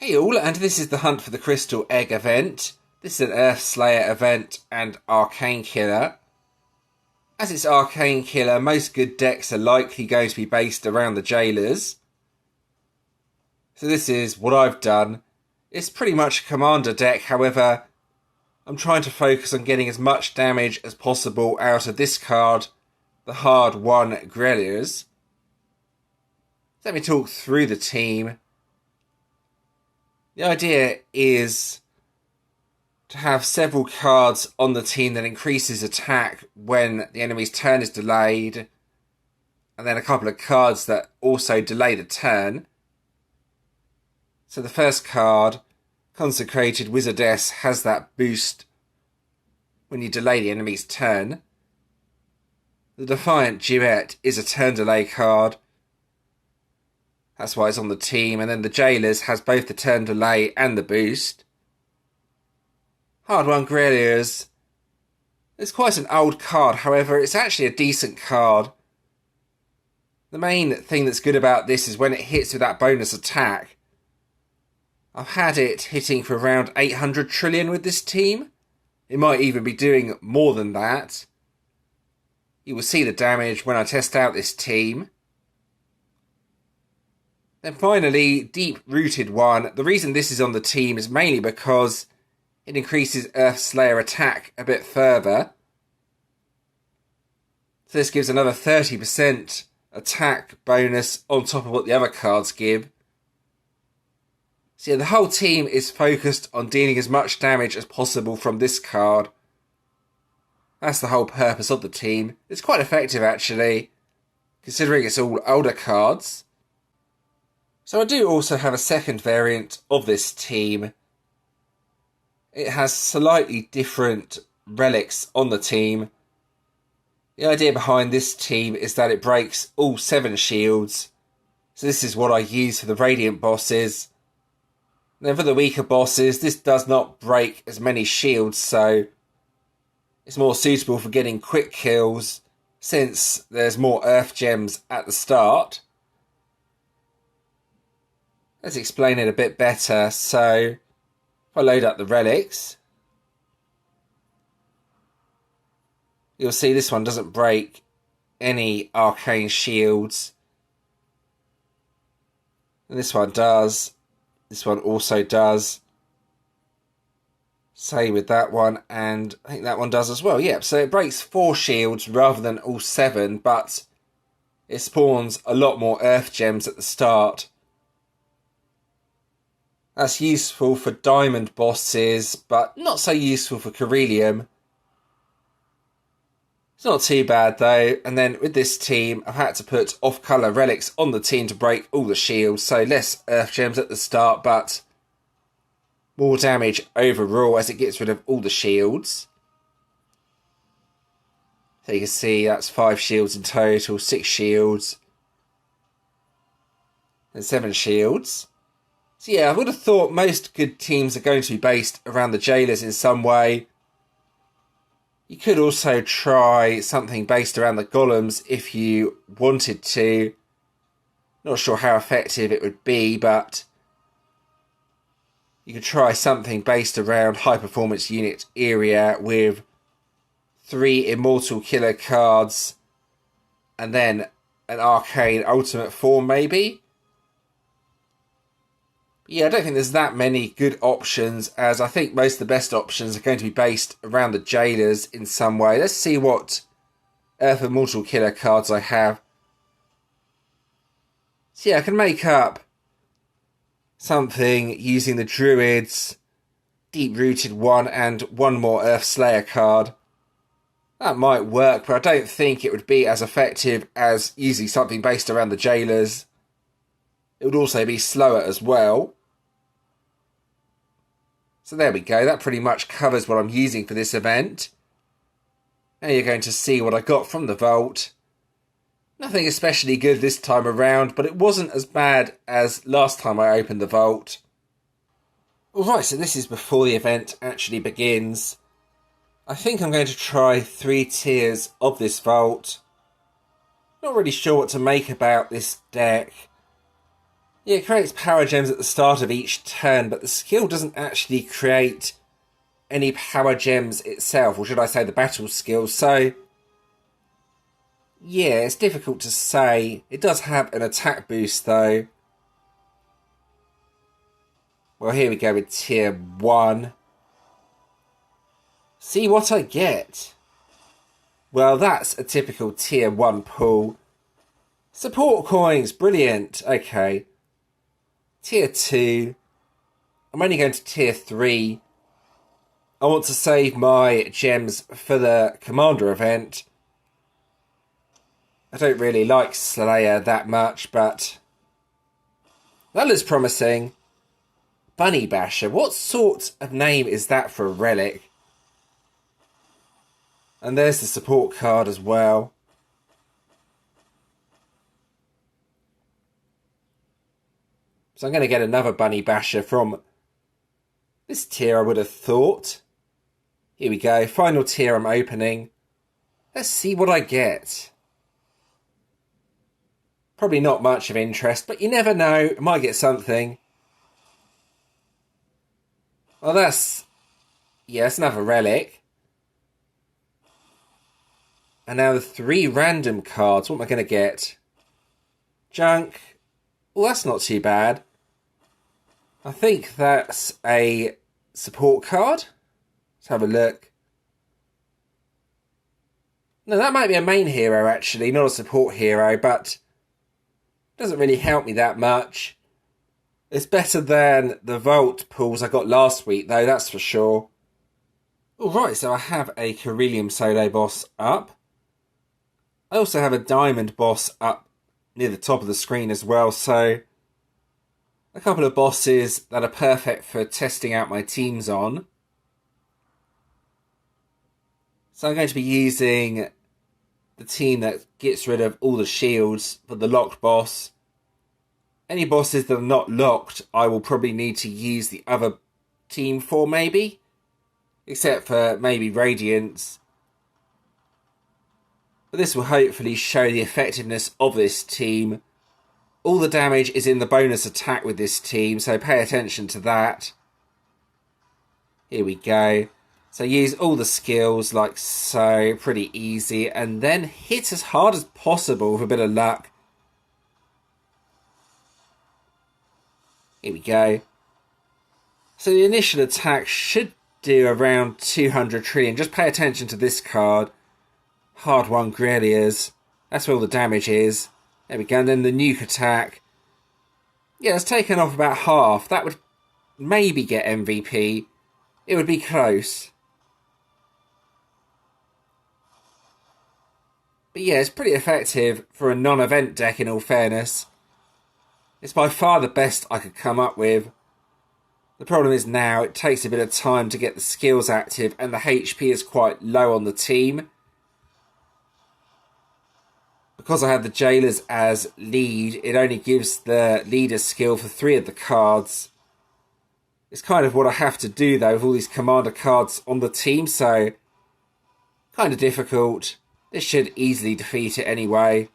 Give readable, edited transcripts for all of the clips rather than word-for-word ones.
Hey all, and this is the Hunt for the Crystal Egg event. This is an Earth Slayer event and Arcane Killer. As it's Arcane Killer, most good decks are likely going to be based around the Jailers. So this is what I've done. It's pretty much a commander deck, however, I'm trying to focus on getting as much damage as possible out of this card, the hard won Greliers. Let me talk through the team. The idea is to have several cards on the team that increases attack when the enemy's turn is delayed, and then a couple of cards that also delay the turn. So the first card, Consecrated Wizardess, has that boost when you delay the enemy's turn. The Defiant Duet is a turn delay card. That's why it's on the team. And then the Jailers has both the turn delay and the boost. Hard Won Greliers. It's quite an old card, however, it's actually a decent card. The main thing that's good about this is when it hits with that bonus attack. I've had it hitting for around 800 trillion with this team. It might even be doing more than that. You will see the damage when I test out this team. Then finally, Deep Rooted One. The reason this is on the team is mainly because it increases Earth Slayer attack a bit further. So this gives another 30% attack bonus on top of what the other cards give. So yeah, the whole team is focused on dealing as much damage as possible from this card. That's the whole purpose of the team. It's quite effective actually, considering it's all older cards. So I do also have a second variant of this team. It has slightly different relics on the team. The idea behind this team is that it breaks all 7 shields. So this is what I use for the Radiant bosses. Then for the weaker bosses, this does not break as many shields, so it's more suitable for getting quick kills since there's more Earth Gems at the start. Let's explain it a bit better. So, if I load up the relics, you'll see this one doesn't break any arcane shields. And this one does. This one also does. Same with that one, and I think that one does as well. Yeah, so it breaks 4 shields rather than all 7, but it spawns a lot more Earth Gems at the start. That's useful for diamond bosses, but not so useful for Corellium. It's not too bad though. And then with this team, I've had to put off-colour relics on the team to break all the shields. So less Earth Gems at the start, but more damage overall as it gets rid of all the shields. So you can see that's 5 shields in total, 6 shields, and 7 shields. So yeah, I would have thought most good teams are going to be based around the Jailers in some way. You could also try something based around the Golems if you wanted to. Not sure how effective it would be, but you could try something based around High Performance Unit area with 3 Immortal Killer cards and then an Arcane Ultimate form maybe. Yeah, I don't think there's that many good options, as I think most of the best options are going to be based around the Jailers in some way. Let's see what Earth Immortal Killer cards I have. So yeah, I can make up something using the Druids, Deep Rooted One, and one more Earth Slayer card. That might work, but I don't think it would be as effective as using something based around the Jailers. It would also be slower as well. So there we go, that pretty much covers what I'm using for this event. Now you're going to see what I got from the vault. Nothing especially good this time around, but it wasn't as bad as last time I opened the vault. Alright, so this is before the event actually begins. I think I'm going to try 3 tiers of this vault. Not really sure what to make about this deck. Yeah, it creates power gems at the start of each turn, but the skill doesn't actually create any power gems itself, or should I say the battle skill, so yeah, it's difficult to say. It does have an attack boost though. Well, here we go with tier 1. See what I get. Well, that's a typical tier 1 pull. Support coins, brilliant. Okay. Tier 2. I'm only going to tier 3. I want to save my gems for the Commander event. I don't really like Slayer that much, but that looks promising. Bunny Basher. What sort of name is that for a relic? And there's the support card as well. So I'm going to get another Bunny Basher from this tier, I would have thought. Here we go. Final tier I'm opening. Let's see what I get. Probably not much of interest, but you never know. I might get something. Well, that's... yeah, it's another relic. And now the 3 random cards. What am I going to get? Junk. Well, that's not too bad. I think that's a support card. Let's have a look. No, that might be a main hero, actually. Not a support hero, but... doesn't really help me that much. It's better than the Vault pulls I got last week, though, that's for sure. Alright, so I have a Carillion solo boss up. I also have a Diamond boss up near the top of the screen as well, so... a couple of bosses that are perfect for testing out my teams on. So I'm going to be using the team that gets rid of all the shields for the locked boss. Any bosses that are not locked, I will probably need to use the other team for, maybe. Except for maybe Radiance. But this will hopefully show the effectiveness of this team. All the damage is in the bonus attack with this team, so pay attention to that. Here we go. So use all the skills like so, pretty easy, and then hit as hard as possible with a bit of luck. Here we go. So the initial attack should do around 200 trillion. Just pay attention to this card. Hard one, Greliers. That's where all the damage is. There we go, and then the nuke attack. Yeah, it's taken off about half. That would maybe get MVP. It would be close. But yeah, it's pretty effective for a non-event deck in all fairness. It's by far the best I could come up with. The problem is now it takes a bit of time to get the skills active and the HP is quite low on the team. Because I had the Jailers as lead, it only gives the leader skill for 3 of the cards. It's kind of what I have to do though with all these commander cards on the team, so kind of difficult. This should easily defeat it anyway.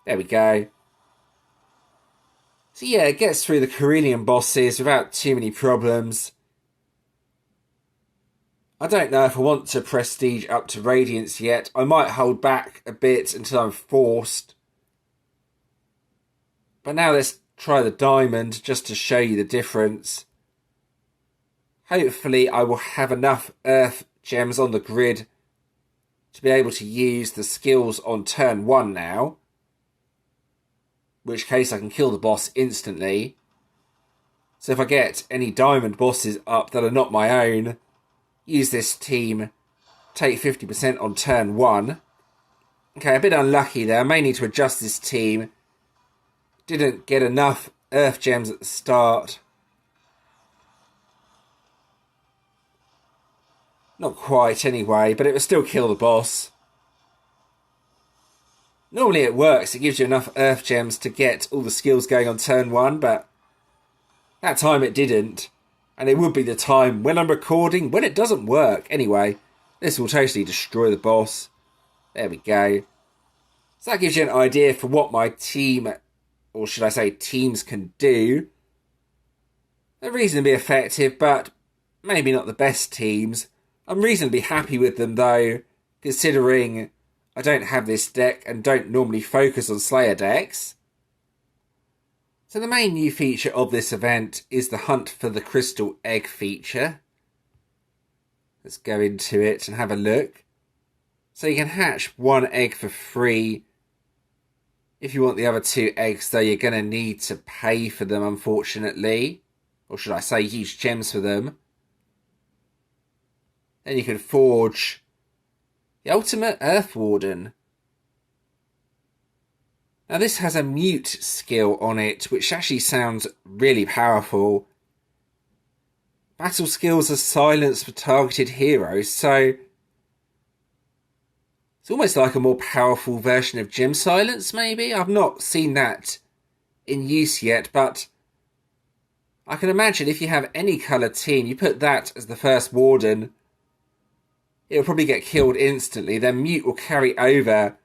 There we go. So yeah, it gets through the Carillion bosses without too many problems. I don't know if I want to prestige up to Radiance yet. I might hold back a bit until I'm forced. But now let's try the Diamond just to show you the difference. Hopefully I will have enough Earth gems on the grid to be able to use the skills on turn 1 now. In which case I can kill the boss instantly. So if I get any Diamond bosses up that are not my own, use this team, take 50% on turn 1. Okay, a bit unlucky there. I may need to adjust this team. Didn't get enough Earth gems at the start. Not quite anyway, but it will still kill the boss. Normally it works. It gives you enough Earth gems to get all the skills going on turn 1, but that time it didn't. And it would be the time when I'm recording when it doesn't work. Anyway, this will totally destroy the boss. There we go. So that gives you an idea for what my team or should I say teams can do, they're reasonably effective, but maybe not the best teams. I'm reasonably happy with them though, considering I don't have this deck and don't normally focus on Slayer decks. So the main new feature of this event is the Hunt for the Crystal Egg feature. Let's go into it and have a look. So you can hatch one egg for free. If you want the other two eggs though, you're going to need to pay for them, unfortunately. Or should I say use gems for them. Then you can forge the ultimate Earth Warden. Now this has a mute skill on it, which actually sounds really powerful. Battle skills are silenced for targeted heroes, so it's almost like a more powerful version of Gem Silence, maybe? I've not seen that in use yet, but I can imagine if you have any colour team, you put that as the first Warden, it'll probably get killed instantly, then Mute will carry over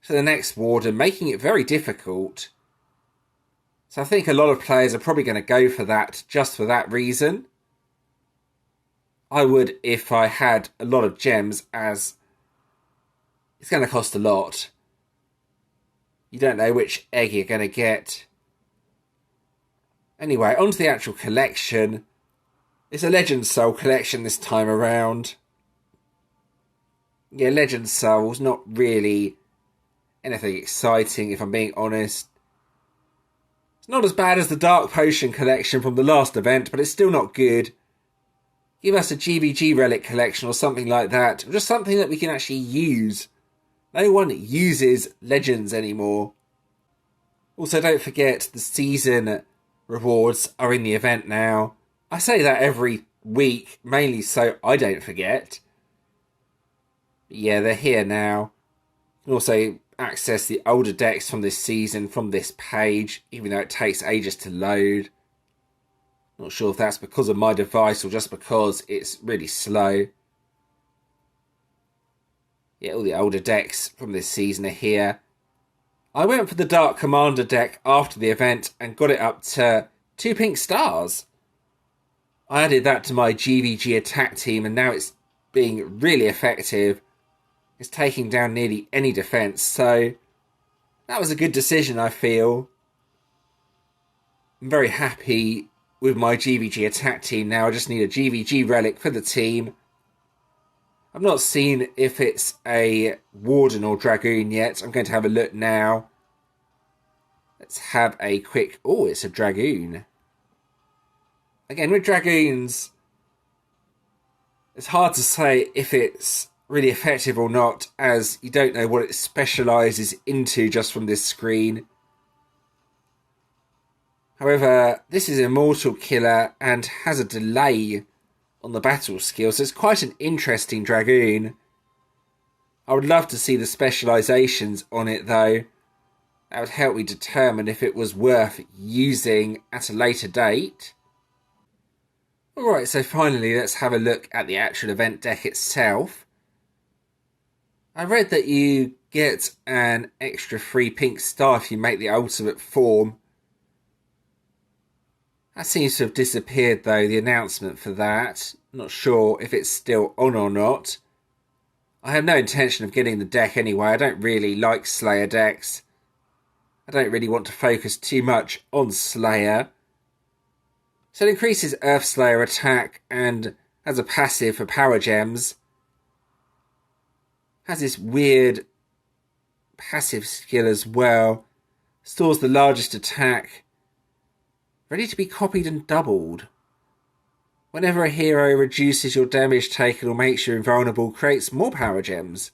to the next Warden, making it very difficult. So I think a lot of players are probably going to go for that, just for that reason. I would if I had a lot of gems, as it's going to cost a lot. You don't know which egg you're going to get. Anyway, onto the actual collection. It's a Legend Soul collection this time around. Yeah, Legend Soul's not really anything exciting, if I'm being honest. It's not as bad as the Dark Potion collection from the last event, but it's still not good. Give us a GVG relic collection or something like that. Or just something that we can actually use. No one uses legends anymore. Also, don't forget the season rewards are in the event now. I say that every week, mainly so I don't forget. But yeah, they're here now. You can also access the older decks from this season from this page, even though it takes ages to load. Not sure if that's because of my device or just because it's really slow. Yeah, all the older decks from this season are here. I went for the Dark Commander deck after the event and got it up to 2 pink stars. I added that to my GVG attack team and now it's being really effective. It's taking down nearly any defense, so that was a good decision, I feel. I'm very happy with my GVG attack team now. I just need a GVG relic for the team. I've not seen if it's a Warden or Dragoon yet. I'm going to have a look now. Let's have a quick... Oh, it's a Dragoon. Again, with Dragoons, it's hard to say if it's really effective or not, as you don't know what it specialises into just from this screen. However, this is Immortal Killer and has a delay on the battle skill, so it's quite an interesting Dragoon. I would love to see the specialisations on it though. That would help me determine if it was worth using at a later date. Alright, so finally let's have a look at the actual event deck itself. I read that you get an extra 3 pink star if you make the ultimate form. That seems to have disappeared though, the announcement for that. Not sure if it's still on or not. I have no intention of getting the deck anyway. I don't really like Slayer decks. I don't really want to focus too much on Slayer. So it increases Earth Slayer attack and has a passive for power gems. Has this weird passive skill as well. Stores the largest attack. Ready to be copied and doubled. Whenever a hero reduces your damage taken or makes you invulnerable, creates more power gems.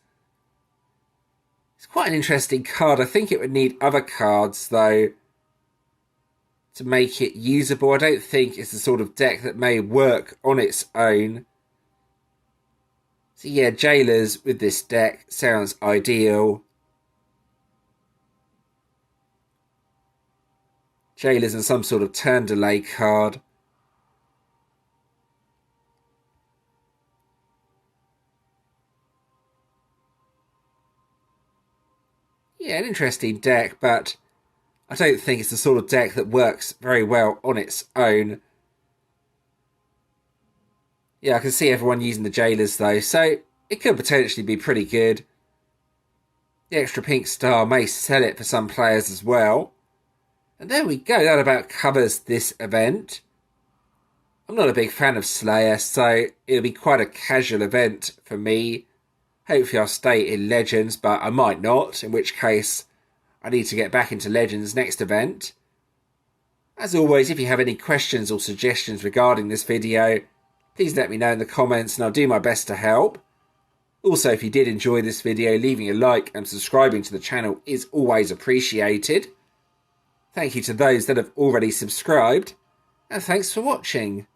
It's quite an interesting card. I think it would need other cards though to make it usable. I don't think it's the sort of deck that may work on its own. So yeah, Jailers with this deck sounds ideal. Jailers and some sort of turn delay card. Yeah, an interesting deck, but I don't think it's the sort of deck that works very well on its own. Yeah, I can see everyone using the jailers though, so it could potentially be pretty good. The extra pink star may sell it for some players as well. And there we go, that about covers this event. I'm not a big fan of Slayer, so it'll be quite a casual event for me. Hopefully I'll stay in Legends, but I might not, in which case I need to get back into Legends next event. As always, if you have any questions or suggestions regarding this video, please let me know in the comments and I'll do my best to help. Also, if you did enjoy this video, leaving a like and subscribing to the channel is always appreciated. Thank you to those that have already subscribed, and thanks for watching.